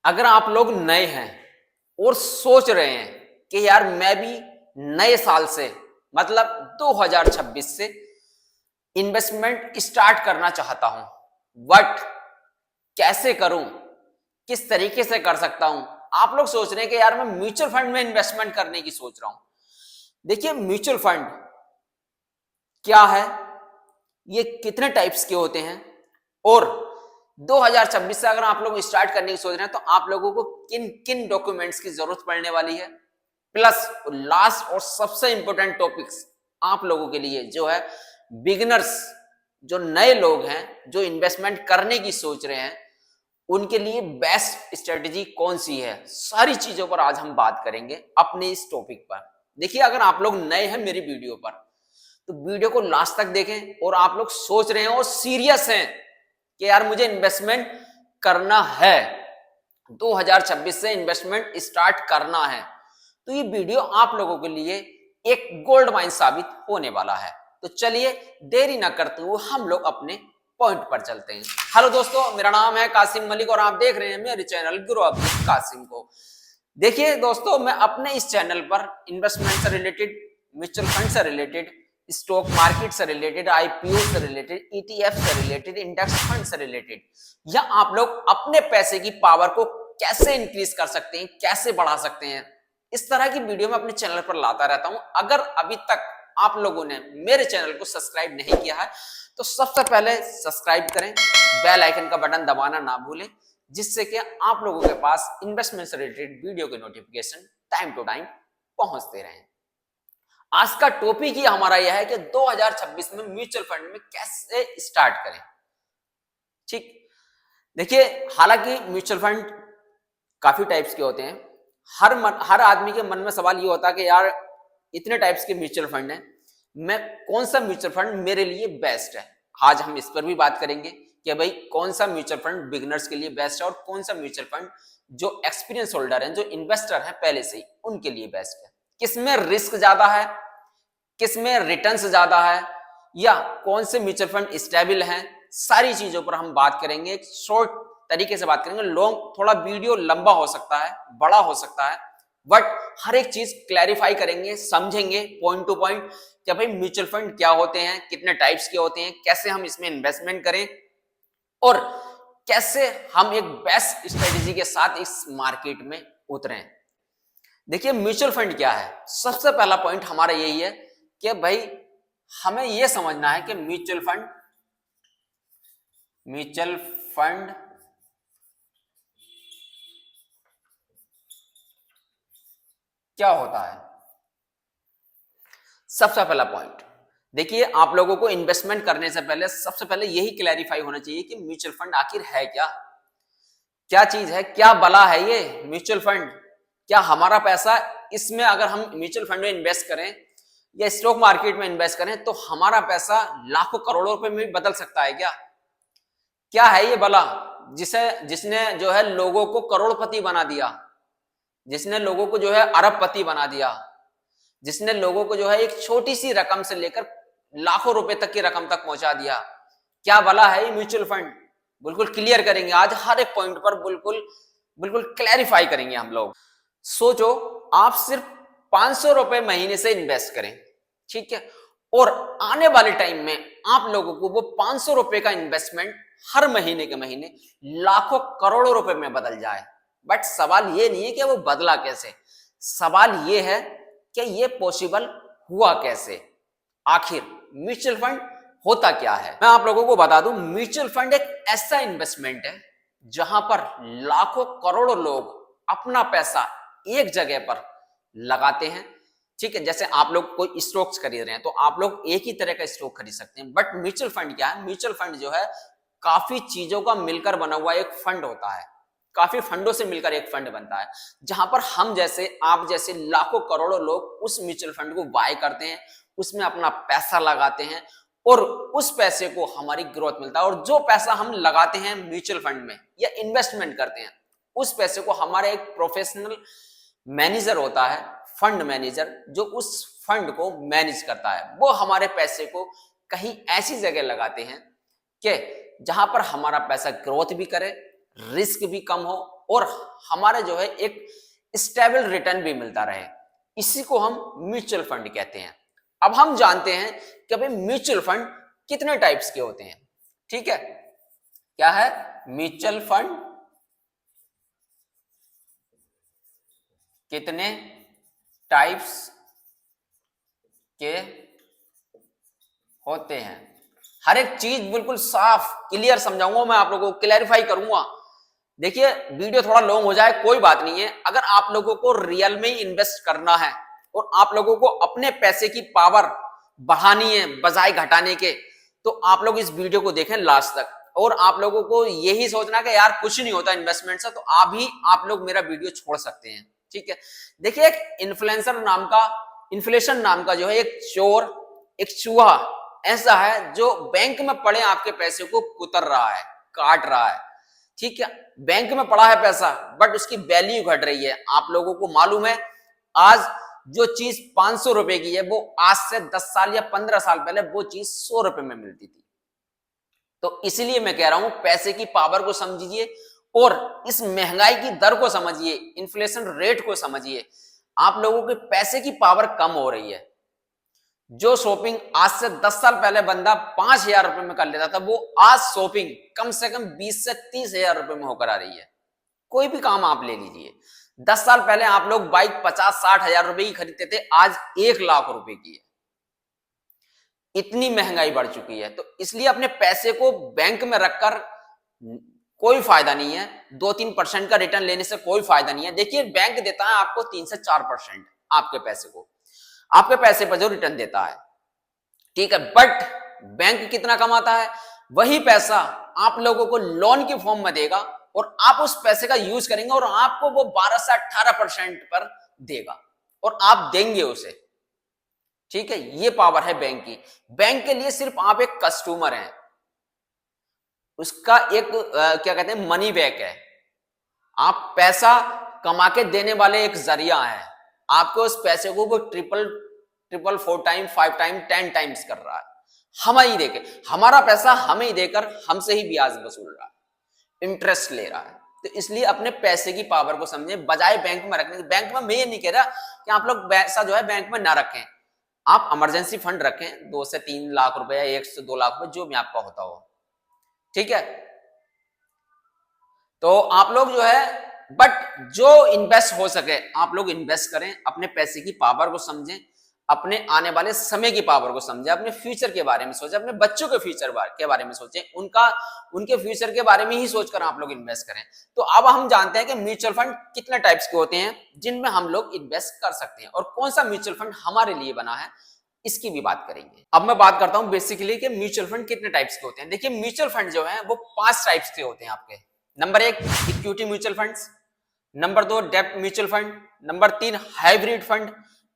अगर आप लोग नए हैं और सोच रहे हैं कि यार मैं भी नए साल से मतलब 2026 से इन्वेस्टमेंट स्टार्ट करना चाहता हूं, बट कैसे करूं, किस तरीके से कर सकता हूं। आप लोग सोच रहे हैं कि यार मैं म्यूचुअल फंड में इन्वेस्टमेंट करने की सोच रहा हूं। देखिए, म्यूचुअल फंड क्या है, ये कितने टाइप्स के होते हैं, और 2026 से अगर आप लोग स्टार्ट करने की सोच रहे हैं तो आप लोगों को किन किन डॉक्यूमेंट्स की जरूरत पड़ने वाली है, प्लस लास्ट और सबसे इंपॉर्टेंट टॉपिक्स आप लोगों के लिए जो है बिगिनर्स, जो नए लोग हैं जो इन्वेस्टमेंट करने की सोच रहे हैं, उनके लिए बेस्ट स्ट्रेटेजी कौन सी है, सारी चीजों पर आज हम बात करेंगे अपने इस टॉपिक पर। देखिए, अगर आप लोग नए हैं मेरी वीडियो पर तो वीडियो को लास्ट तक देखें, और आप लोग सोच रहे हैं और सीरियस हैं कि यार मुझे इन्वेस्टमेंट करना है, 2026 से इन्वेस्टमेंट स्टार्ट करना है, तो ये वीडियो आप लोगों के लिए एक गोल्ड माइन साबित होने वाला है। तो चलिए देरी ना करते हुए हम लोग अपने पॉइंट पर चलते हैं। हेलो दोस्तों, मेरा नाम है कासिम मलिक और आप देख रहे हैं मेरे channel grow up with Qasim को। देखिए दोस्तों, मैं अपने इस चैनल पर इन्वेस्टमेंट से रिलेटेड, म्यूचुअल फंड से रिलेटेड, स्टॉक मार्केट से रिलेटेड, आईपीओ से रिलेटेड, ईटीएफ से रिलेटेड, इंडेक्स फंड से रिलेटेड, या आप लोग अपने पैसे की पावर को कैसे इंक्रीज कर सकते हैं, कैसे बढ़ा सकते हैं, इस तरह की वीडियो मैं अपने चैनल पर लाता रहता हूं। अगर अभी तक आप लोगों ने मेरे चैनल को सब्सक्राइब नहीं किया है तो सबसे पहले सब्सक्राइब करें, बेल आइकन का बटन दबाना ना भूलें, जिससे कि आप लोगों के पास इन्वेस्टमेंट से रिलेटेड वीडियो के नोटिफिकेशन टाइम टू टाइम पहुंचते रहें। आज का टॉपिक ही हमारा यह है कि 2026 में म्यूचुअल फंड में कैसे स्टार्ट करें। ठीक, देखिए, हालांकि म्यूचुअल फंड काफी टाइप्स के होते हैं। हर आदमी के मन में सवाल ये होता है कि यार इतने टाइप्स के म्यूचुअल फंड हैं, मैं कौन सा म्यूचुअल फंड मेरे लिए बेस्ट है। आज हम इस पर भी बात करेंगे कि भाई कौन सा म्यूचुअल फंड बिगिनर्स के लिए बेस्ट है और कौन सा म्यूचुअल फंड जो एक्सपीरियंस होल्डर हैं, जो इन्वेस्टर हैं पहले से ही, उनके लिए बेस्ट है। किसमें रिस्क ज्यादा है, किसमें रिटर्न्स ज्यादा है, या कौन से म्यूचुअल फंड स्टेबल हैं, सारी चीजों पर हम बात करेंगे। एक शॉर्ट तरीके से बात करेंगे। लॉन्ग, थोड़ा वीडियो लंबा हो सकता है, बड़ा हो सकता है, बट हर एक चीज क्लैरिफाई करेंगे, समझेंगे पॉइंट टू पॉइंट कि भाई म्यूचुअल फंड क्या होते हैं, कितने टाइप्स के होते हैं, कैसे हम इसमें इन्वेस्टमेंट करें, और कैसे हम एक बेस्ट स्ट्रेटेजी के साथ इस मार्केट में उतरें। देखिए, म्यूचुअल फंड क्या है, सबसे पहला पॉइंट हमारा यही है कि भाई हमें यह समझना है कि म्यूचुअल फंड क्या होता है। सबसे पहला पॉइंट, देखिए, आप लोगों को इन्वेस्टमेंट करने से पहले सबसे पहले यही क्लैरिफाई होना चाहिए कि म्यूचुअल फंड आखिर है क्या, क्या चीज है, क्या बला है ये म्यूचुअल फंड। क्या हमारा पैसा इसमें, अगर हम म्यूचुअल फंड में इन्वेस्ट करें या स्टॉक मार्केट में इन्वेस्ट करें, तो हमारा पैसा लाखों करोड़ों रुपए में बदल सकता है क्या? क्या है ये बला जिसने जो है लोगों को करोड़पति बना दिया, जिसने लोगों को जो है अरबपति बना दिया, जिसने लोगों को जो है एक छोटी सी रकम से लेकर लाखों रुपए तक की रकम तक पहुंचा दिया? क्या भला है ये म्यूचुअल फंड? बिल्कुल क्लियर करेंगे आज, हर एक पॉइंट पर बिल्कुल बिल्कुल क्लैरिफाई करेंगे हम लोग। सोचो, आप सिर्फ 500 रुपए महीने से इन्वेस्ट करें, ठीक है, और आने वाले टाइम में आप लोगों को वो 500 रुपए का इन्वेस्टमेंट हर महीने के महीने लाखों करोड़ों रुपए में बदल जाए। बट सवाल ये नहीं है कि वो बदला कैसे, सवाल ये है कि ये पॉसिबल हुआ कैसे। आखिर म्यूचुअल फंड होता क्या है, मैं आप लोगों को बता दूं। म्यूचुअल फंड एक ऐसा इन्वेस्टमेंट है जहां पर लाखों करोड़ों लोग अपना पैसा एक जगह पर लगाते हैं, ठीक है। जैसे आप लोग कोई स्टॉक्स खरीद रहे हैं तो आप लोग एक ही तरह का स्टॉक खरीद सकते हैं, बट म्यूचुअल फंड क्या है? म्यूचुअल फंड जो है काफी चीजों का मिलकर बना हुआ एक फंड होता है, काफी फंडों से मिलकर एक फंड बनता है, जहां पर हम जैसे, आप जैसे लाखों करोड़ों लोग उस म्यूचुअल फंड को बाय करते हैं, उसमें अपना पैसा लगाते हैं, और उस पैसे को हमारी ग्रोथ मिलता है। और जो पैसा हम लगाते हैं म्यूचुअल फंड में या इन्वेस्टमेंट करते हैं, उस पैसे को हमारा एक प्रोफेशनल मैनेजर होता है, फंड मैनेजर, जो उस फंड को मैनेज करता है, वो हमारे पैसे को कहीं ऐसी जगह लगाते हैं कि जहां पर हमारा पैसा ग्रोथ भी करे, रिस्क भी कम हो और हमारे जो है एक स्टेबल रिटर्न भी मिलता रहे, इसी को हम म्यूचुअल फंड कहते हैं। अब हम जानते हैं कि भाई म्यूचुअल फंड कितने टाइप्स के होते हैं। ठीक है, क्या है म्यूचुअल फंड कितने टाइप्स के होते हैं। हर एक चीज बिल्कुल साफ क्लियर समझाऊंगा मैं, आप लोगों को क्लैरिफाई करूंगा। देखिए वीडियो थोड़ा लॉन्ग हो जाए कोई बात नहीं है, अगर आप लोगों को रियल में इन्वेस्ट करना है और आप लोगों को अपने पैसे की पावर बढ़ानी है बजाय घटाने के, तो आप लोग इस वीडियो को देखें लास्ट तक। और आप लोगों को यही सोचना कि यार कुछ नहीं होता इन्वेस्टमेंट से, तो आप लोग मेरा वीडियो छोड़ सकते हैं। ठीक है, देखिए एक इन्फ्लेशन नाम का जो है एक चोर, एक चूहा ऐसा है जो बैंक में पड़े आपके पैसे को कुतर रहा है, काट रहा है। ठीक है, बैंक में पड़ा है पैसा बट उसकी वैल्यू घट रही है। आप लोगों को मालूम है आज जो चीज 500 रुपए की है वो आज से 10 साल या 15 साल पहले वो चीज 100 रुपए में मिलती थी। तो इसलिए मैं कह रहा हूं पैसे की पावर को समझिए और इस महंगाई की दर को समझिए, इन्फ्लेशन रेट को समझिए। आप लोगों के पैसे की पावर कम हो रही है। जो शॉपिंग आज से 10 साल पहले बंदा 5,000 रुपए में कर लेता था, वो आज शॉपिंग कम से कम 20 से 30,000 रुपए में होकर आ रही है। कोई भी काम आप ले लीजिए, 10 साल पहले आप लोग बाइक 50-60 हजार रुपए की खरीदते थे, आज 1 लाख रुपए की है। इतनी महंगाई बढ़ चुकी है। तो इसलिए अपने पैसे को बैंक में रखकर कोई फायदा नहीं है। 2-3% का रिटर्न लेने से कोई फायदा नहीं है। देखिए बैंक देता है आपको 3 से 4% आपके पैसे को, आपके पैसे पर जो रिटर्न देता है। ठीक है, बट बैंक कितना कमाता है, वही पैसा आप लोगों को लोन के फॉर्म में देगा और आप उस पैसे का यूज करेंगे और आपको वो 12 से 18% पर देगा और आप देंगे उसे। ठीक है, ये पावर है बैंक की। बैंक के लिए सिर्फ आप एक कस्टमर हैं, उसका एक क्या कहते हैं मनी बैक है। आप पैसा कमा के देने वाले एक जरिया है। आपको उस पैसे को वो ट्रिपल 4 टाइम 5 टाइम 10 टाइम्स कर रहा है, हमें ही देके, हमारा पैसा हमें ही देकर हमसे ही ब्याज वसूल रहा है, इंटरेस्ट ले रहा है। तो इसलिए अपने पैसे की पावर को समझें बजाय बैंक में रखने के। बैंक में मैं ये नहीं कह रहा कि आप लोग पैसा जो है बैंक में ना रखें, आप इमरजेंसी फंड रखें 2 से 3 लाख रुपए या 1 से 2 लाख रुपए जो भी आपका होता हो। ठीक है, तो आप लोग जो है बट जो इन्वेस्ट हो सके आप लोग इन्वेस्ट करें, अपने पैसे की पावर को समझें, अपने आने वाले समय की पावर को समझें, अपने फ्यूचर के बारे में सोचें, अपने बच्चों के फ्यूचर के बारे में सोचें, उनके फ्यूचर के बारे में ही सोचकर आप लोग इन्वेस्ट करें। तो अब हम जानते हैं कि म्यूचुअल फंड कितने टाइप्स के होते हैं जिनमें हम लोग इन्वेस्ट कर सकते हैं और कौन सा म्यूचुअल फंड हमारे लिए बना है, इसकी भी बात करेंगे। अब मैं बात करता हूं बेसिकली कि म्यूचुअल फंड कितने टाइप्स के होते हैं। देखिए म्यूचुअल फंड जो है वो 5 टाइप्स के होते हैं आपके। Number 1 equity mutual funds, number 2 डेब्ट mutual fund, number 3 hybrid fund,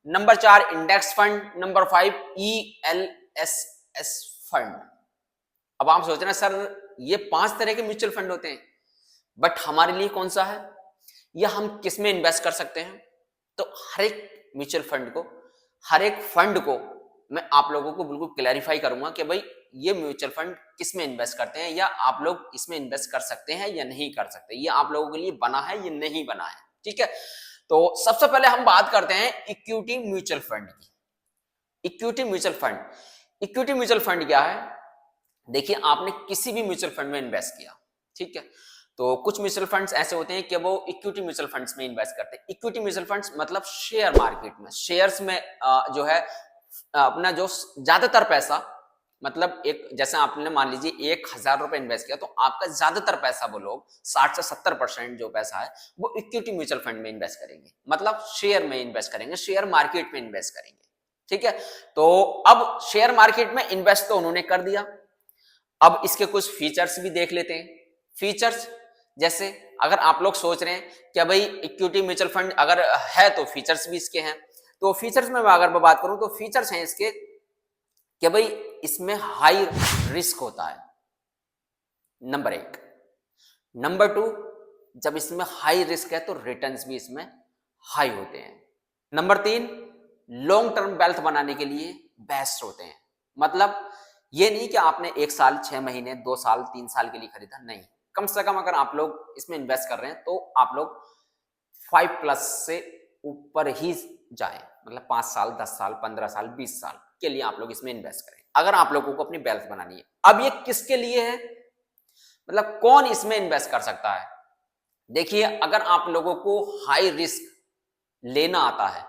number 4 index fund, number 5 ELSS fund. अब आप सोच रहे हैं सर ये 5 तरह के म्यूचुअल फंड होते हैं, बट हमारे लिए कौन सा है या हम किस में इन्वेस्ट कर सकते हैं। तो हर एक म्यूचुअल फंड को, हर एक फंड को मैं आप लोगों को बिल्कुल क्लैरिफाई करूंगा कि भाई ये म्यूचुअल फंड किस में इन्वेस्ट करते हैं या आप लोग इसमें इन्वेस्ट कर सकते हैं या नहीं कर सकते, ये आप लोगों के लिए बना है या नहीं बना है। ठीक है, तो सबसे पहले हम बात करते हैं इक्विटी म्यूचुअल फंड की। इक्विटी म्यूचुअल फंड क्या है। देखिए आपने किसी भी म्यूचुअल फंड में इन्वेस्ट किया, ठीक है, तो कुछ म्यूचुअल फंड्स ऐसे होते हैं कि वो इक्विटी म्यूचुअल फंड्स में इन्वेस्ट करते हैं। इक्विटी म्यूचुअल फंड्स मतलब शेयर मार्केट में, शेयर्स में जो है अपना जो ज्यादातर पैसा, मतलब एक जैसे आपने मान लीजिए 1,000 रुपए इन्वेस्ट किया तो आपका ज्यादातर पैसा वो लोग 60 से 70% जो पैसा है वो इक्विटी म्यूचुअल फंड में इन्वेस्ट करेंगे, मतलब शेयर में इन्वेस्ट करेंगे, शेयर मार्केट में इन्वेस्ट करेंगे। ठीक है, तो अब शेयर मार्केट में इन्वेस्ट तो उन्होंने कर दिया, अब इसके कुछ फीचर्स भी देख लेते हैं। फीचर्स जैसे अगर आप लोग सोच रहे हैं कि भाई इक्विटी म्यूचुअल फंड अगर है तो फीचर्स भी इसके हैं, तो फीचर्स में अगर मैं बात करूं तो फीचर्स हैं इसके कि भाई इसमें हाई रिस्क होता है, नंबर 1। नंबर 2, जब इसमें हाई रिस्क है तो रिटर्न्स भी इसमें हाई होते हैं। नंबर 3, लॉन्ग टर्म वेल्थ बनाने के लिए बेस्ट होते हैं, मतलब ये नहीं कि आपने 1 साल 6 महीने 2 साल 3 साल के लिए खरीदा, नहीं, कम से कम अगर आप लोग इसमें इन्वेस्ट कर रहे हैं तो आप लोग 5+ से ऊपर ही जाएं, मतलब 5 साल, 10 साल, 15 साल, 20 साल के लिए आप लोग इसमें इन्वेस्ट करें अगर आप लोगों को अपनी वेल्थ बनानी है। अब ये किसके लिए है, मतलब कौन इसमें इन्वेस्ट कर सकता है? देखिए, अगर आप लोगों को हाई रिस्क लेना आता है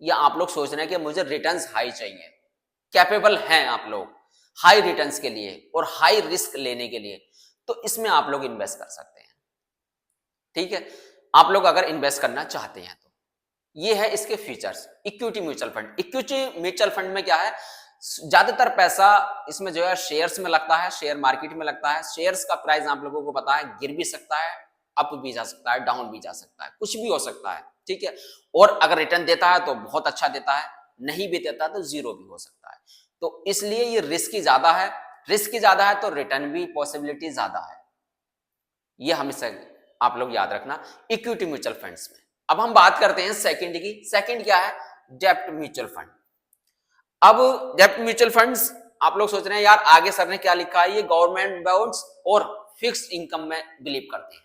या आप लोग सोच रहे हैं कि मुझे रिटर्न्स हाई चाहिए, कैपेबल हैं आप लोग हाई रिटर्न्स के लिए और हाई रिस्क लेने के लिए, तो इसमें आप लोग इन्वेस्ट कर सकते हैं। ठीक है, आप लोग अगर इन्वेस्ट करना चाहते हैं तो ये है इसके features. Equity mutual fund, equity mutual fund में क्या है, ज्यादातर पैसा इसमें जो है शेयर्स में लगता है, शेयर मार्केट में लगता है। शेयर्स का प्राइस आप लोगों को पता है, गिर भी सकता है, अप भी जा सकता है, डाउन भी जा सकता है, कुछ भी हो सकता है। ठीक है, और अगर रिटर्न देता है तो बहुत अच्छा देता है, नहीं भी देता तो जीरो भी हो सकता है। तो इसलिए ये रिस्क ज्यादा है, रिस्क ज्यादा है तो रिटर्न भी पॉसिबिलिटी ज्यादा है। ये हमेशा आप लोग याद रखना इक्विटी म्यूचुअल फंड्स में। अब हम बात करते हैं सेकंड की। सेकंड क्या है, डेब्ट म्यूचुअल फंड। अब डेब्ट म्यूचुअल फंड्स आप लोग सोच रहे हैं यार आगे सर ने क्या लिखा है, ये गवर्नमेंट बॉन्ड्स और फिक्स्ड इनकम में बिलीव करते हैं,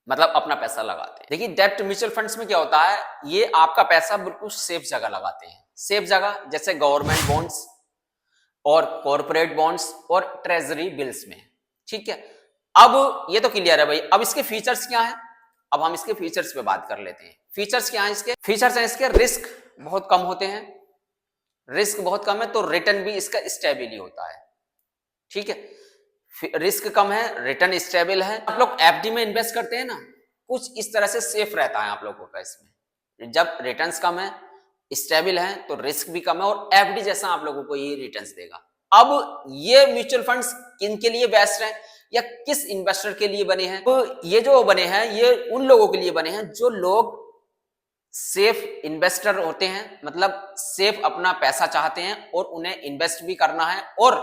मतलब अपना पैसा लगाते हैं। देखिए, डेब्ट म्यूचुअल फंड्स में क्या होता है, ये आपका पैसा बिल्कुल सेफ जगह लगाते हैं। सेफ जगह जैसे गवर्नमेंट बॉन्ड्स और कॉर्पोरेट बॉन्ड्स और ट्रेजरी बिल्स में। ठीक है, अब ये तो क्लियर है भाई। अब इसके फीचर्स क्या है, अब हम इसके फीचर्स पे बात कर लेते हैं। फीचर्स क्या है इसके? फीचर्स हैं इसके, रिस्क बहुत कम होते हैं, रिस्क बहुत कम है तो रिटर्न भी इसका स्टेबल ही होता है। ठीक है, रिस्क कम है, रिटर्न स्टेबल है। आप लोग एफडी में इन्वेस्ट करते हैं ना, कुछ इस तरह से सेफ रहता है आप लोगों का इसमें। जब रिटर्न्स कम है, स्टेबल है, तो रिस्क भी कम है और एफडी जैसा आप लोगों को ये रिटर्न्स देगा। अब ये म्यूचुअल फंड्स किन के लिए बेस्ट है या किस इन्वेस्टर के लिए बने हैं? तो ये जो बने हैं ये उन लोगों के लिए बने हैं जो लोग सेफ इन्वेस्टर होते हैं, मतलब सेफ अपना पैसा चाहते हैं और उन्हें इन्वेस्ट भी करना है और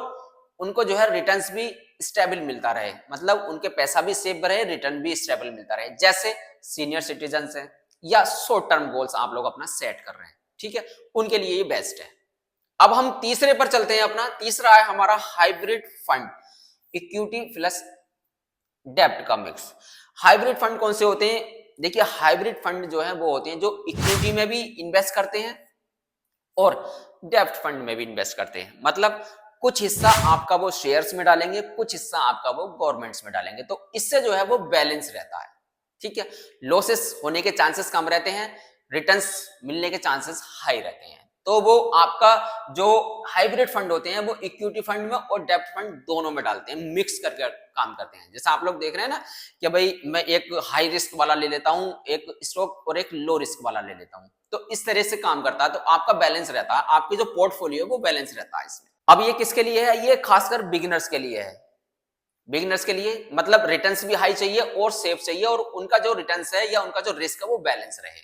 उनको जो है रिटर्न्स भी स्टेबल मिलता रहे, मतलब उनके पैसा भी सेफ रहे, रिटर्न भी स्टेबल मिलता रहे। जैसे सीनियर सिटीजन है या शॉर्ट टर्म गोल्स आप लोग अपना सेट कर रहे हैं, ठीक है, उनके लिए ये बेस्ट है। अब हम तीसरे पर चलते हैं। अपना तीसरा है हमारा हाइब्रिड फंड, इक्विटी प्लस डेब्ट का मिक्स। हाइब्रिड फंड कौन से होते हैं? देखिए, हाइब्रिड फंड जो है वो होते हैं जो इक्विटी में भी इन्वेस्ट करते हैं और डेब्ट फंड में भी इन्वेस्ट करते हैं। मतलब कुछ हिस्सा आपका वो शेयर्स में डालेंगे, कुछ हिस्सा आपका वो गवर्नमेंट्स में डालेंगे, तो इससे जो है वो बैलेंस रहता है। ठीक है, लॉसेस होने के चांसेस कम रहते हैं, रिटर्न्स मिलने के चांसेस हाई रहते हैं। तो वो आपका जो हाइब्रिड फंड होते हैं वो इक्विटी फंड में और डेब्ट फंड दोनों में डालते हैं, मिक्स करके काम करते हैं। जैसा आप लोग देख रहे हैं ना कि भाई मैं एक हाई रिस्क वाला ले लेता हूं एक स्टॉक और एक लो रिस्क वाला ले लेता हूं, तो इस तरह से काम करता है। तो आपका बैलेंस रहता है, आपकी जो पोर्टफोलियो है वो बैलेंस रहता है इसमें। अब ये किसके लिए है? ये खासकर बिगिनर्स के लिए है। बिगिनर्स के लिए मतलब रिटर्न्स भी हाई चाहिए और सेफ चाहिए और उनका जो रिटर्न्स है या उनका जो रिस्क है वो बैलेंस रहे,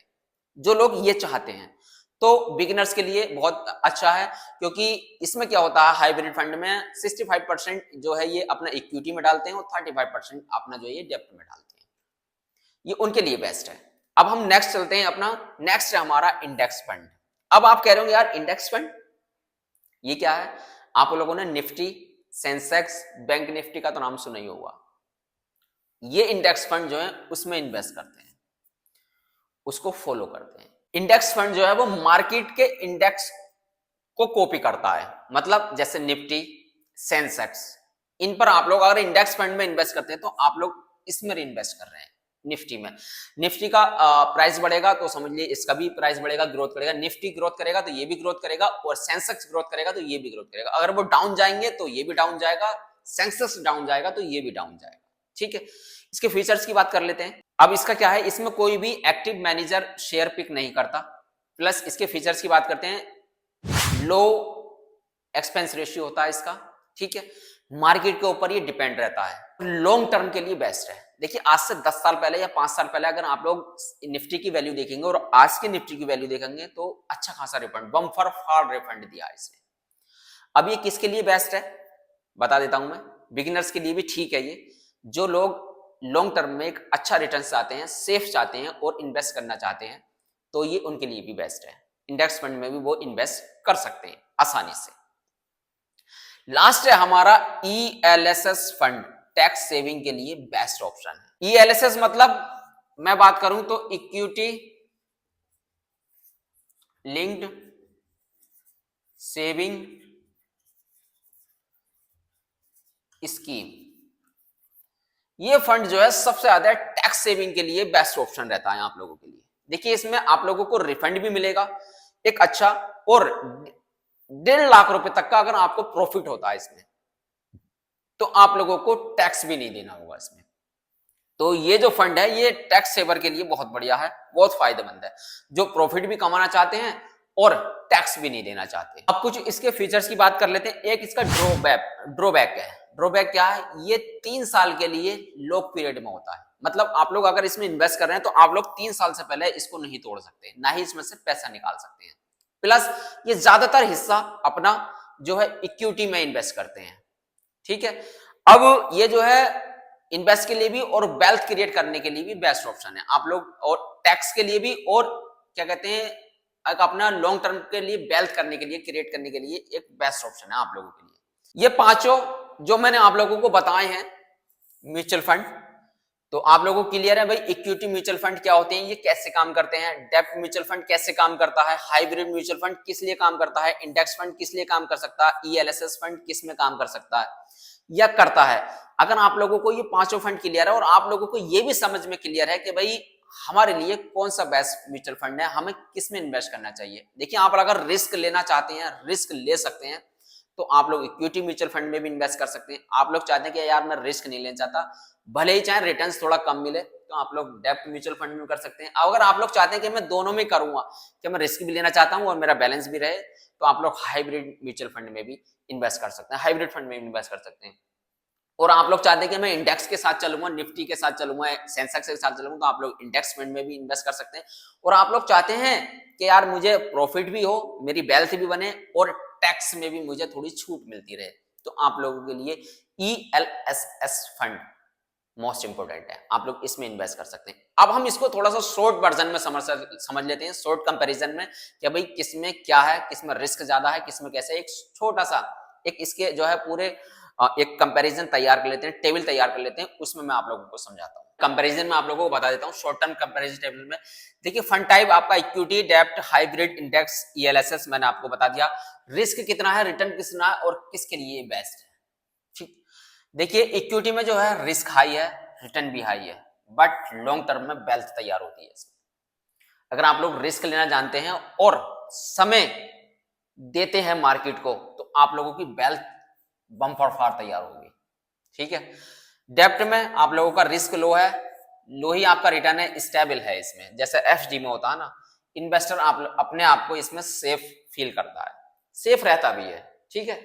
जो लोग ये चाहते हैं। तो बिगिनर्स के लिए बहुत अच्छा है, क्योंकि इसमें क्या होता है, हाइब्रिड फंड में 65% जो है ये अपना इक्विटी में डालते हैं और 35% अपना जो है ये डेब्ट में डालते हैं। ये उनके लिए बेस्ट है। अब हम नेक्स्ट चलते हैं। अपना नेक्स्ट है हमारा इंडेक्स फंड। अब आप कह रहे होंगे यार इंडेक्स फंड ये क्या है? आप लोगों ने निफ्टी, सेंसेक्स, बैंक निफ्टी का तो नाम सुना ही होगा। ये इंडेक्स फंड जो है उसमें इन्वेस्ट करते हैं, उसको फॉलो करते हैं। इंडेक्स फंड जो है वो मार्केट के इंडेक्स को कॉपी करता है, मतलब जैसे निफ्टी, सेंसेक्स, इन पर आप लोग अगर इंडेक्स फंड में इन्वेस्ट करते हैं तो आप लोग इसमें इन्वेस्ट कर रहे हैं। निफ्टी में निफ्टी का प्राइस बढ़ेगा तो समझ लीजिए इसका भी प्राइस बढ़ेगा, ग्रोथ करेगा। निफ्टी ग्रोथ करेगा तो ये भी ग्रोथ करेगा और सेंसेक्स ग्रोथ करेगा तो ये भी ग्रोथ करेगा। अगर वो डाउन जाएंगे तो ये भी डाउन जाएगा, सेंसेक्स डाउन जाएगा तो ये भी डाउन जाएगा। ठीक है, इसके फीचर्स की बात कर लेते हैं। अब इसका क्या है, इसमें कोई भी एक्टिव मैनेजर शेयर पिक नहीं करता। प्लस इसके फीचर्स की बात करते हैं, लो एक्सपेंस रेशियो होता है इसका। ठीक है, मार्केट के ऊपर ये डिपेंड रहता है, लॉन्ग टर्म के लिए बेस्ट है। देखिए, आज से 10 साल पहले या 5 साल पहले अगर आप लोग निफ्टी की वैल्यू देखेंगे और आज की निफ्टी की वैल्यू देखेंगे तो अच्छा खासा रिफंड, बम्पर फार रिफंड दिया है इसने। अब ये किसके लिए बेस्ट है बता देता हूं मैं। बिगिनर्स के लिए भी ठीक है ये, जो लोग लॉन्ग टर्म में एक अच्छा रिटर्न चाहते हैं, सेफ चाहते हैं और इन्वेस्ट करना चाहते हैं, तो ये उनके लिए भी बेस्ट है। इंडेक्स फंड में भी वो इन्वेस्ट कर सकते हैं आसानी से। लास्ट है हमारा ELSS फंड, टैक्स सेविंग के लिए बेस्ट ऑप्शन है। ईएलएसएस मतलब मैं बात करूं तो इक्विटी लिंक्ड सेविंग स्कीम, ये फंड जो है सबसे ज्यादा टैक्स सेविंग के लिए बेस्ट ऑप्शन रहता है आप लोगों के लिए। देखिए इसमें आप लोगों को रिफंड भी मिलेगा एक अच्छा, और 1.5 लाख रुपए तक का अगर आपको प्रॉफिट होता है इसमें तो आप लोगों को टैक्स भी नहीं देना होगा इसमें। तो ये जो फंड है ये टैक्स सेवर के लिए बहुत बढ़िया है, बहुत फायदेमंद है, जो प्रॉफिट भी कमाना चाहते हैं और टैक्स भी नहीं देना चाहते। अब कुछ इसके फीचर्स की बात कर लेते हैं। एक इसका ड्रॉबैक है। ड्रॉबैक क्या है? ये 3 साल के लिए लॉक पीरियड में होता है। मतलब आप लोग अगर इसमें इन्वेस्ट कर रहे हैं तो आप लोग 3 साल से पहले इसको नहीं तोड़ सकते, ना ही इसमें से पैसा निकाल सकते हैं। प्लस ये ज्यादातर हिस्सा अपना जो है इक्विटी में इन्वेस्ट करते हैं, ठीक है। अब ये जो है इन्वेस्ट के लिए भी और वेल्थ क्रिएट करने के लिए भी बेस्ट ऑप्शन है आप लोग, और टैक्स के लिए भी, और क्या कहते हैं एक अपना लॉन्ग टर्म के लिए वेल्थ करने के लिए, क्रिएट करने के लिए एक बेस्ट ऑप्शन है आप लोगों के लिए। ये पांचों जो मैंने आप लोगों को बताए हैं म्यूचुअल फंड, तो आप लोगों को क्लियर है भाई इक्विटी म्यूचुअल फंड क्या होते हैं, ये कैसे काम करते हैं, डेब्ट म्यूचुअल फंड कैसे काम करता है, हाइब्रिड म्यूचुअल फंड किस लिए काम करता है, इंडेक्स फंड किस लिए काम कर सकता है, ईएलएसएस फंड किस में काम कर सकता है या करता है। अगर आप लोगों को ये पांचों फंड क्लियर है और आप लोगों को ये भी समझ में क्लियर है कि भाई हमारे लिए कौन सा बेस्ट म्यूचुअल फंड है, हमें किस में इन्वेस्ट करना चाहिए। देखिए आप अगर रिस्क लेना चाहते हैं, रिस्क ले सकते हैं, तो आप लोग इक्विटी म्यूचुअल फंड में भी इन्वेस्ट कर सकते हैं। आप लोग चाहते हैं कि यार मैं रिस्क नहीं लेना चाहता, भले ही चाहे रिटर्न्स थोड़ा कम मिले, तो आप लोग डेब्ट म्यूचुअल फंड में कर सकते हैं। अगर आप लोग चाहते हैं कि मैं दोनों में करूंगा, कि मैं रिस्क भी लेना चाहता हूं और मेरा बैलेंस भी रहे, तो आप लोग हाइब्रिड म्यूचुअल फंड में भी इन्वेस्ट कर सकते हैं, हाइब्रिड फंड में भी इन्वेस्ट कर सकते हैं। और आप लोग चाहते हैं कि मैं इंडेक्स के साथ चलूंगा, निफ्टी के साथ चलूंगा, सेंसेक्स के साथ चलूंगा, तो आप लोग इंडेक्स फंड में भी इन्वेस्ट कर सकते हैं। और आप लोग चाहते हैं कि यार मुझे प्रॉफिट भी हो, मेरी वेल्थ भी बने और टैक्स में भी मुझे थोड़ी छूट मिलती रहे, तो आप लोगों के लिए ईएलएसएस फंड मोस्ट इंपोर्टेंट है, आप लोग इसमें इन्वेस्ट कर सकते हैं। अब हम इसको थोड़ा सा शॉर्ट वर्जन में समझ लेते हैं, शॉर्ट कंपैरिजन में, कि भाई किसमें क्या है, किसमें रिस्क ज्यादा है, किसमें कैसे। एक छोटा सा एक इसके जो है पूरे एक कंपैरिजन तैयार कर लेते हैं, टेबल तैयार कर लेते हैं, उसमें मैं आप लोगों को समझाता हूं। कंपैरिजन में आप लोगों को बता देता हूं शॉर्ट टर्म कंपैरिजन टेबल में। देखिए फंड टाइप आपका इक्विटी, डेब्ट, हाइब्रिड, इंडेक्स, ईएलएसएस मैंने आपको बता दिया। रिस्क कितना है, रिटर्न कितना है और किसके लिए बेस्ट है, ठीक। देखिए इक्विटी में जो है रिस्क हाई है, रिटर्न भी हाई है, बट लॉन्ग टर्म में वेल्थ तैयार होती है इसमें। अगर आप लोग रिस्क लेना जानते हैं और समय देते हैं मार्केट को, तो आप लोगों की वेल्थ बम्पर फार तैयार होगी, ठीक है। डेब्ट में आप लोगों का रिस्क लो है, लो ही आपका रिटर्न है, स्टेबल है इसमें, जैसे एफडी में होता है ना। इन्वेस्टर आप अपने आप को इसमें सेफ फील करता है, सेफ रहता भी है, ठीक है।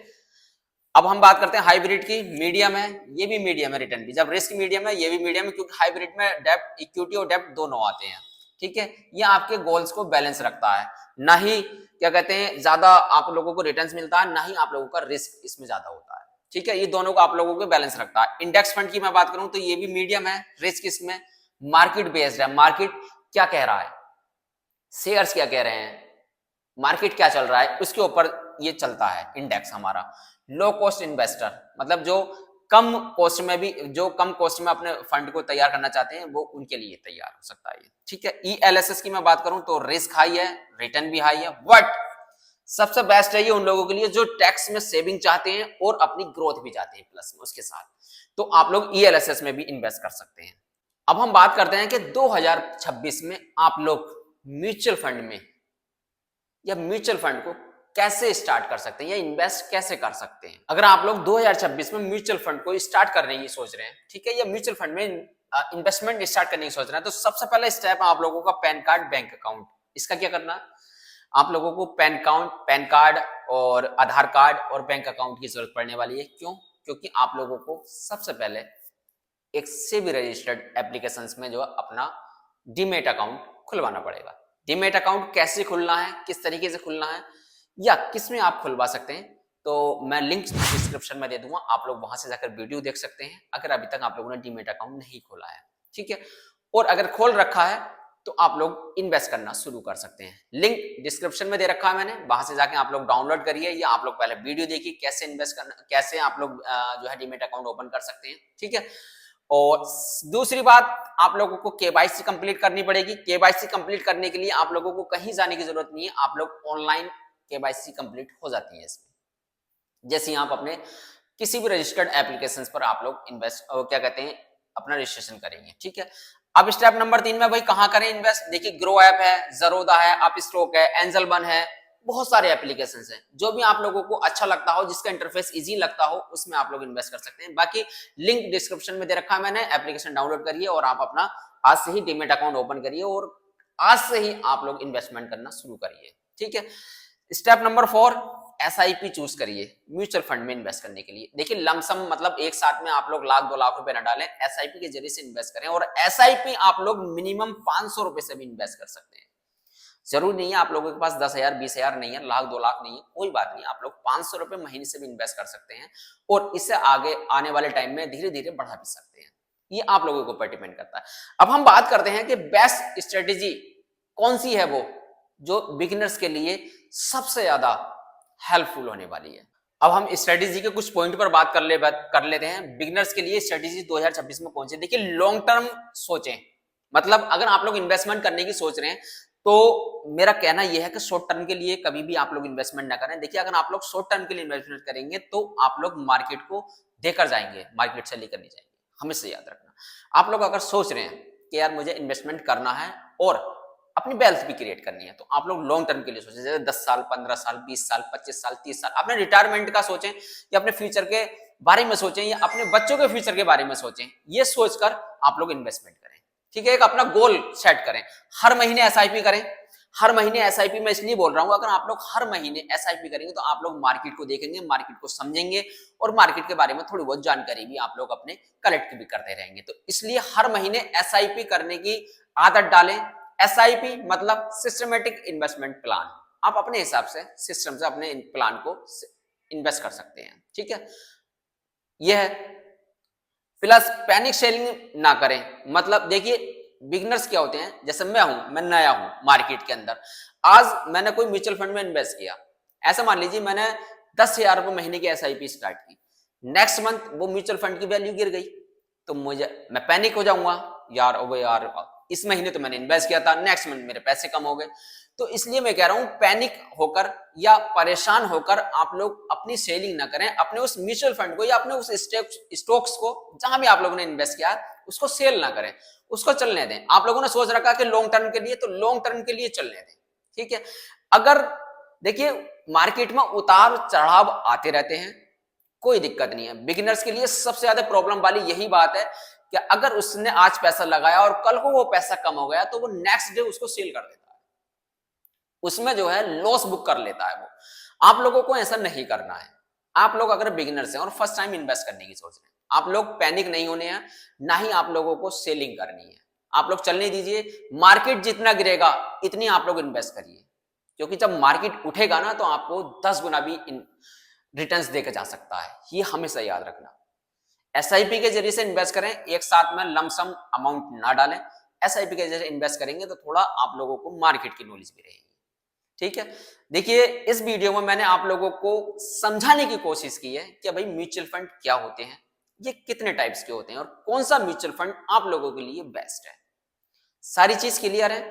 अब हम बात करते हैं हाइब्रिड की। मीडियम है, ये भी मीडियम है, रिटर्न भी जब रिस्क मीडियम है, ये भी मीडियम है, क्योंकि हाइब्रिड में डेब्ट, इक्विटी और डेब्ट दोनों आते हैं, ठीक है। ये आपके गोल्स को बैलेंस रखता है, ना ही क्या कहते हैं ज्यादा आप लोगों को रिटर्न्स मिलता है, ना ही आप लोगों का रिस्क इसमें ज्यादा होता है, ठीक है। ये दोनों को आप लोगों को बैलेंस रखता है। इंडेक्स फंड की मैं बात करूं तो ये भी मीडियम है, रिस्क इसमें मार्केट बेस्ड है। मार्केट क्या कह रहा है, शेयर्स क्या कह रहे हैं, मार्केट क्या चल रहा है, उसके ऊपर ये चलता है इंडेक्स हमारा। लो कॉस्ट इन्वेस्टर मतलब जो कम कॉस्ट में अपने फंड को तैयार करना चाहते हैं, वो उनके लिए तैयार हो सकता है, ठीक है। ईएलएसएस की मैं बात करूं तो रिस्क हाई है, रिटर्न भी हाई है, बट सबसे बेस्ट है ये उन लोगों के लिए जो टैक्स में सेविंग चाहते हैं और अपनी ग्रोथ भी चाहते हैं प्लस में उसके साथ, तो आप लोग ईएलएसएस में भी इन्वेस्ट कर सकते हैं। अब हम बात करते हैं कि 2026 में आप लोग म्यूचुअल फंड में या म्यूचुअल फंड को कैसे स्टार्ट कर सकते हैं या इन्वेस्ट कैसे कर सकते हैं। अगर आप लोग 2026 में म्यूचुअल फंड को स्टार्ट करने की सोच रहे हैं, ठीक है, या म्यूचुअल फंड में इन्वेस्टमेंट स्टार्ट करने की सोच रहे हैं, तो सबसे पहला स्टेप है आप लोगों का पैन कार्ड, बैंक अकाउंट। इसका क्या करना है, आप लोगों को पैन कार्ड और आधार कार्ड और बैंक अकाउंट की जरूरत पड़ने वाली है। क्यों? क्योंकि आप लोगों को सबसे पहले एक सेबी रजिस्टर्ड एप्लीकेशंस में जो अपना डीमेट अकाउंट खुलवाना पड़ेगा। डीमेट अकाउंट कैसे खुलना है, किस तरीके से खुलना है या किसमें आप खुलवा सकते हैं, तो मैं लिंक डिस्क्रिप्शन में दे दूंगा, आप लोग वहां से जाकर वीडियो देख सकते हैं, अगर अभी तक आप लोगों ने डीमेट अकाउंट नहीं खोला है, ठीक है। और अगर खोल रखा है तो आप लोग इन्वेस्ट करना शुरू कर सकते हैं। लिंक डिस्क्रिप्शन में दे रखा है मैंने, वहां से जाके आप लोग डाउनलोड करिए या आप लोग पहले वीडियो देखिए कैसे इन्वेस्ट करना, कैसे आप लोग जो है डीमैट अकाउंट ओपन कर सकते हैं, ठीक है। और दूसरी बात, आप लोगों को केवाईसी कंप्लीट करनी पड़ेगी। केवाईसी कंप्लीट करने के लिए आप लोगों को कहीं जाने की जरूरत नहीं है, आप लोग ऑनलाइन केवाईसी कंप्लीट हो जाती है इसमें। जैसे आप अपने किसी भी रजिस्टर्ड एप्लीकेशन पर आप लोग इन्वेस्ट क्या कहते हैं अपना रजिस्ट्रेशन करेंगे, ठीक है। अब स्टेप नंबर 3 में भाई कहां करें इन्वेस्ट? देखिए ग्रो ऐप है, जरोदा है, अपस्टॉक है, एंजल वन है, बहुत सारे एप्लीकेशन हैं। जो भी आप लोगों को अच्छा लगता हो, जिसका इंटरफेस इजी लगता हो, उसमें आप लोग इन्वेस्ट कर सकते हैं। बाकी लिंक डिस्क्रिप्शन में दे रखा है मैंने, एप्लीकेशन डाउनलोड करिए और आप अपना आज से ही डीमैट अकाउंट ओपन करिए और आज से ही आप लोग इन्वेस्टमेंट करना शुरू करिए, ठीक है। स्टेप नंबर 4, एसआईपी चूज करिए म्यूचुअल फंड में इन्वेस्ट करने के लिए। देखिए लमसम मतलब एक साथ में आप लोग लाख 2 लाख रुपए न डालें, एसआईपी के जरिए से इन्वेस्ट करें। और एसआईपी आप लोग मिनिमम 500 रुपए से भी इन्वेस्ट कर सकते हैं। जरूरी नहीं है आप लोगों के पास 10,000 20,000 नहीं है, लाख 2 लाख नहीं है, कोई बात नहीं, आप लोग 500 रुपए महीने से भी इन्वेस्ट कर सकते हैं और इससे आगे आने वाले टाइम में धीरे धीरे बढ़ा भी सकते हैं। ये आप लोगों के ऊपर डिपेंड करता है। अब हम बात करते हैं कि बेस्ट स्ट्रेटेजी कौन सी है वो जो बिगिनर्स के लिए सबसे ज्यादा हेल्पफुल होने वाली है। अब हम स्ट्रेटेजी के कुछ पॉइंट पर बात कर लेते हैं। बिगिनर्स के लिए स्ट्रेटेजी 2026 में कौन सी? देखिए लॉन्ग टर्म सोचें, मतलब अगर आप लोग इन्वेस्टमेंट करने की सोच रहे हैं तो मेरा कहना यह है कि शॉर्ट टर्म के लिए कभी भी आप लोग इन्वेस्टमेंट ना करें। देखिए अगर आप लोग शॉर्ट टर्म के लिए इन्वेस्टमेंट करेंगे तो आप लोग मार्केट को देकर जाएंगे, मार्केट से लेकर नहीं जाएंगे, हमेशा याद रखना। आप लोग अगर सोच रहे हैं कि यार मुझे इन्वेस्टमेंट करना है और अपनी वेल्थ भी क्रिएट करनी है, तो आप लोग लॉन्ग टर्म के लिए सोचें, जैसे 10 साल 15 साल 20 साल 25 साल 30 साल अपने रिटायरमेंट का सोचें या अपने फ्यूचर के बारे में सोचें या अपने बच्चों के फ्यूचर के बारे में सोचें। ये सोचकर आप लोग इन्वेस्टमेंट करें, ठीक है। एक अपना गोल सेट करें, हर महीने एसआईपी करें। हर महीने एसआईपी मैं इसलिए बोल रहा हूं, अगर आप लोग हर महीने एसआईपी करेंगे तो आप लोग मार्केट को देखेंगे, मार्केट को समझेंगे और मार्केट के बारे में थोड़ी बहुत जानकारी भी आप लोग अपने कलेक्ट भी करते रहेंगे। तो इसलिए हर महीने एसआईपी करने की आदत डालें। एसआईपी मतलब सिस्टमेटिक इन्वेस्टमेंट प्लान। आप अपने हिसाब से सिस्टम से अपने प्लान को इन्वेस्ट कर सकते हैं, ठीक है। यह है। प्लस पैनिक सेलिंग ना करें। मतलब देखिए बिगिनर्स क्या होते हैं, जैसे मैं नया हूं मार्केट के अंदर, आज मैंने कोई म्यूचुअल फंड में इन्वेस्ट किया, ऐसा मान लीजिए मैंने 10,000 रुपए महीने की एसआईपी स्टार्ट की, नेक्स्ट मंथ वो म्यूचुअल फंड की वैल्यू गिर गई तो मैं पैनिक हो जाऊंगा, यार इस महीने तो मैंने इन्वेस्ट किया था, नेक्स्ट मंथ मेरे पैसे कम हो गए। तो इसलिए मैं कह रहा हूं पैनिक होकर या परेशान होकर आप लोग अपनी सेलिंग ना करें। अपने उस म्यूचुअल फंड को या अपने उस स्टॉक्स को जहां भी आप लोगों ने इन्वेस्ट किया उसको सेल ना करें, उसको चलने दें। आप लोगों ने सोच रखा कि लॉन्ग टर्म के लिए, तो लॉन्ग टर्म के लिए चलने दें, ठीक है। अगर देखिए मार्केट में उतार चढ़ाव आते रहते हैं, कोई दिक्कत नहीं है। बिगिनर्स के लिए सबसे ज्यादा प्रॉब्लम वाली यही बात है कि अगर उसने आज पैसा लगाया और कल को वो पैसा कम हो गया तो वो नेक्स्ट डे उसको सेल कर देता है, उसमें जो है लॉस बुक कर लेता है वो। आप लोगों को ऐसा नहीं करना है। आप लोग अगर बिगिनर्स हैं और फर्स्ट टाइम इन्वेस्ट करने की सोच रहे हैं, आप लोग पैनिक नहीं होने हैं, ना ही आप लोगों को सेलिंग करनी है। आप लोग चलने दीजिए, मार्केट जितना गिरेगा इतनी आप लोग इन्वेस्ट करिए, क्योंकि जब मार्केट उठेगा ना तो आपको 10 गुना भी रिटर्न्स देकर जा सकता है, ये हमेशा याद रखना। एसआईपी के जरिए से इन्वेस्ट करें, एक साथ में लमसम अमाउंट ना डालें। एसआईपी के जरिए इन्वेस्ट करेंगे तो थोड़ा आप लोगों को मार्केट की नॉलेज भी रहेगी, ठीक है। देखिए इस वीडियो में मैंने आप लोगों को समझाने की कोशिश की है कि भाई म्यूचुअल फंड क्या होते हैं, ये कितने टाइप्स के होते हैं और कौन सा म्यूचुअल फंड आप लोगों के लिए बेस्ट है। सारी चीज क्लियर है।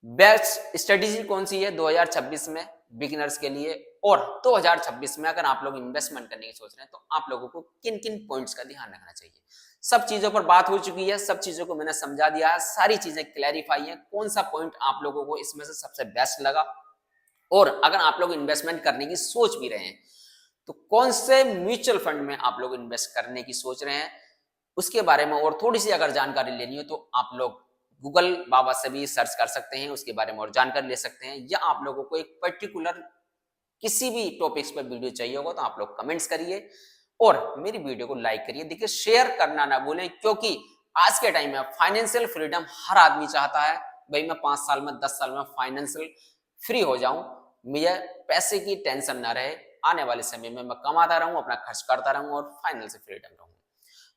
बेस्ट स्ट्रेटेजी कौन सी है 2026 में बिगिनर्स के लिए, और 2026 में अगर आप लोग इन्वेस्टमेंट करने की सोच रहे हैं तो आप लोगों को किन किन पॉइंट्स का ध्यान रखना चाहिए। सब चीजों पर बात हो चुकी है, सब चीजों को मैंने समझा दिया है, सारी चीजें क्लैरिफाई है। कौन सा पॉइंट आप लोगों को इसमें से सबसे बेस्ट लगा, और अगर आप लोग इन्वेस्टमेंट करने की सोच भी रहे हैं तो कौन से म्यूचुअल फंड में आप लोग इन्वेस्ट करने की सोच रहे हैं, उसके बारे में और थोड़ी सी अगर जानकारी लेनी हो तो आप लोग गूगल बाबा से भी सर्च कर सकते हैं, उसके बारे में और जानकारी ले सकते हैं। या आप लोगों को एक पर्टिकुलर किसी भी टॉपिक्स पर वीडियो चाहिए होगा तो आप लोग कमेंट्स करिए और मेरी वीडियो को लाइक करिए। देखिए शेयर करना ना भूलें, क्योंकि आज के टाइम में फाइनेंशियल फ्रीडम हर आदमी चाहता है। भाई मैं 5 साल में 10 साल में फाइनेंशियल फ्री हो जाऊं, मुझे पैसे की टेंशन ना रहे, आने वाले समय में मैं कमाता रहूं, अपना खर्च करता रहूं और फाइनेंशियल फ्रीडम रहूं।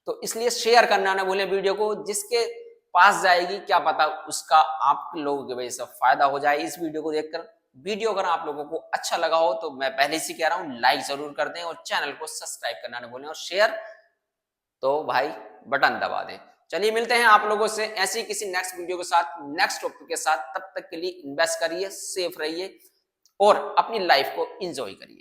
तो इसलिए शेयर करना ना भूलें वीडियो को, जिसके पास जाएगी, क्या पता उसका आप लोगों की वजह से फायदा हो जाए इस वीडियो को देखकर। वीडियो अगर आप लोगों को अच्छा लगा हो तो मैं पहले से कह रहा हूं लाइक जरूर कर दें और चैनल को सब्सक्राइब करना न भूलें और शेयर तो भाई बटन दबा दें। चलिए मिलते हैं आप लोगों से ऐसी किसी नेक्स्ट वीडियो के साथ, नेक्स्ट टॉपिक के साथ। तब तक के लिए इन्वेस्ट करिए, सेफ रहिए और अपनी लाइफ को एंजॉय करिए।